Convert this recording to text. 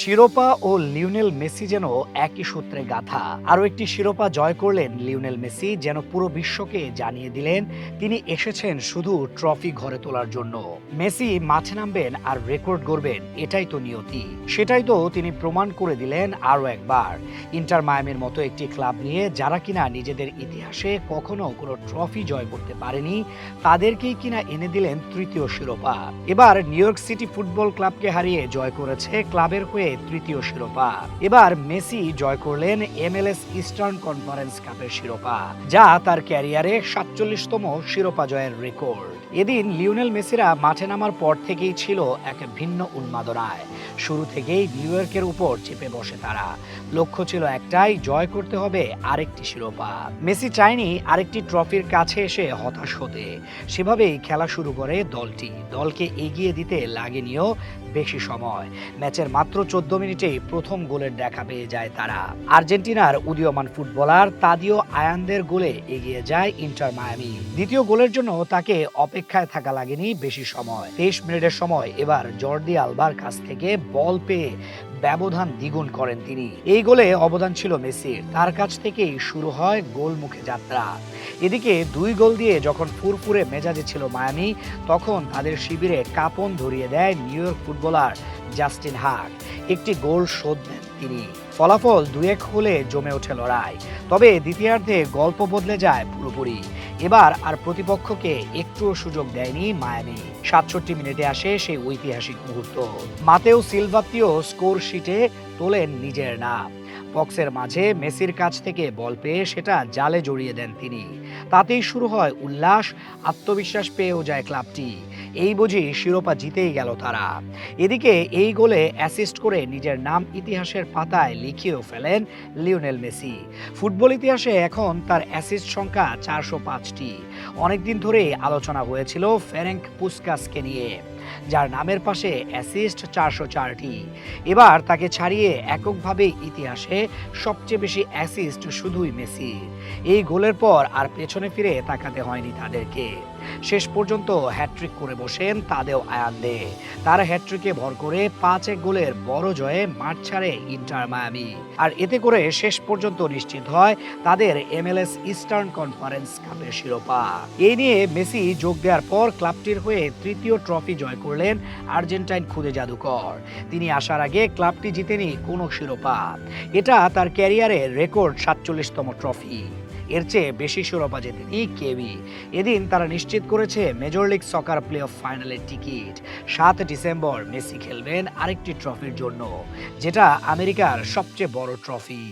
শিরোপা ও Lionel Messi যেন একই সূত্রে গাঁথা। আরও একটি শিরোপা জয় করলেন লিওনেল মেসি, যেন পুরো বিশ্বকে জানিয়ে দিলেন তিনি এসেছেন শুধু ট্রফি ঘরে তোলার জন্য। মেসি মাঠে নামবেন আর রেকর্ড গড়বেন, এটাই তো নিয়তি। সেটাই তো তিনি প্রমাণ করে দিলেন আরও একবার। ইন্টার মায়ামির মতো একটি ক্লাব নিয়ে যারা কিনা নিজেদের ইতিহাসে কখনো কোনো ট্রফি জয় করতে পারেনি, তাদেরকেই কিনা এনে দিলেন তৃতীয় শিরোপা। এবার নিউ ইয়র্ক সিটি ফুটবল ক্লাবকে হারিয়ে জয় করেছে ক্লাবের হয়ে তৃতীয় শিরোপা। এবার মেসি জয় করলেন MLS ইস্টার্ন কনফারেন্স কাপের শিরোপা, যা তার ক্যারিয়ারে 47তম শিরোপা জয়ের রেকর্ড। এদিন লিওনেল মেসিরা মাঠে নামার পর থেকেই ছিল এক ভিন্ন উন্মাদনায়। শুরু থেকেই নিউ ইয়র্কের উপর চেপে বসে তারা। লক্ষ্য ছিল একটাই, জয় করতে হবে আরেকটি শিরোপা। মেসি চায়নি আরেকটি ট্রফির কাছে এসে হতাশ হতে। সেভাবেই খেলা শুরু করে দলটি। দলকে এগিয়ে দিতে লাগেনিও বেশি সময়। ম্যাচের মাত্র 14 মিনিটেই প্রথম গোলের দেখা পেয়ে যায় তারা। আর্জেন্টিনার উদীয়মান ফুটবলার তাদিও আয়ানদের গোলে এগিয়ে যায় ইন্টার মায়ামি। দ্বিতীয় গোলের জন্য তাকে অপেক্ষায় থাকা লাগেনি বেশি সময়। 23 মিনিটের সময় এবার জর্দি আলবার কাছ থেকে বল পেয়ে ব্যবধান দ্বিগুণ করেন তিনি। এই গোলে অবদান ছিল মেসির। তার কাছ থেকেই শুরু হয় গোলমুখে যাত্রা। এদিকে 2 গোল দিয়ে যখন ফুরফুরে মেজাজে ছিল মায়ামি, তখন তাদের শিবিরে কাঁপন ধরিয়ে দেয় নিউ ইয়র্ক ফুটবলার জাস্টিন হাক। একটি গোল শোধ নেন তিনি। ফলাফল 2-1 হলে জমে ওঠে লড়াই। তবে দ্বিতীয়ার্ধে গল্প বদলে যায় পুরোপুরি। এবার আর প্রতিপক্ষকে একটুও সুযোগ দেয়নি মায়ামি। 67 মিনিটে আসে সেই ঐতিহাসিক মুহূর্ত। মাতেও সিলভাত্তিও স্কোর শিটে তোলেন নিজের নাম। বক্সের মাঝে মেসির কাছ থেকে বল পেয়ে সেটা জালে জড়িয়ে দেন তিনি। তাতেই শুরু হয় উল্লাস। আত্মবিশ্বাস পেয়েও যায় ক্লাবটি। এই বুঝি শিরোপা জিতেই গেল তারা। এদিকে এই গোলে অ্যাসিস্ট করে নিজের নাম ইতিহাসের পাতায় লিখিয়েও ফেলেন লিওনেল মেসি। ফুটবল ইতিহাসে এখন তার অ্যাসিস্ট সংখ্যা 405টি। অনেকদিন ধরেই আলোচনা হয়েছিল ফেরেঙ্ক পুস্কাসকে নিয়ে, যার নামের পাশে অ্যাসিস্ট 404টি। এবার তাকে ছাড়িয়ে এককভাবে ইতিহাসে সবচেয়ে বেশি অ্যাসিস্ট শুধুই মেসি। এই গোলের পর আর পেছনে ফিরে তাকাতে হয়নি তাদেরকে। শেষ পর্যন্ত হ্যাট্রিক করে বসেন তাদেও আয়ান্দে। তার হ্যাট্রিকে ভর করে 5-1 গোলের বড় জয়ে মাঠ ছাড়ে ইন্টার মায়ামি। আর এতে করে শেষ পর্যন্ত নিশ্চিত হয় তাদের MLS ইস্টার্ন কনফারেন্স কাপের শিরোপা। এই নিয়ে মেসি যোগ দেওয়ার পর ক্লাবটির হয়ে তৃতীয় ট্রফি জয় করলেন আর্জেন্টাইন খুদে জাদুকর। তিনি আসার আগে ক্লাবটি জিতেনি কোনো শিরোপা। এটা তার ক্যারিয়ারের রেকর্ড 47তম ট্রফি। এর চেয়ে বেশি শিরোপা জেতেনি কেউই। এদিন তারা নিশ্চিত করেছে major league soccer play of ফাইনালের টিকিট। 7 ডিসেম্বর মেসি খেলবেন আরেকটি ট্রফির জন্য, যেটা আমেরিকার সবচেয়ে বড় ট্রফি।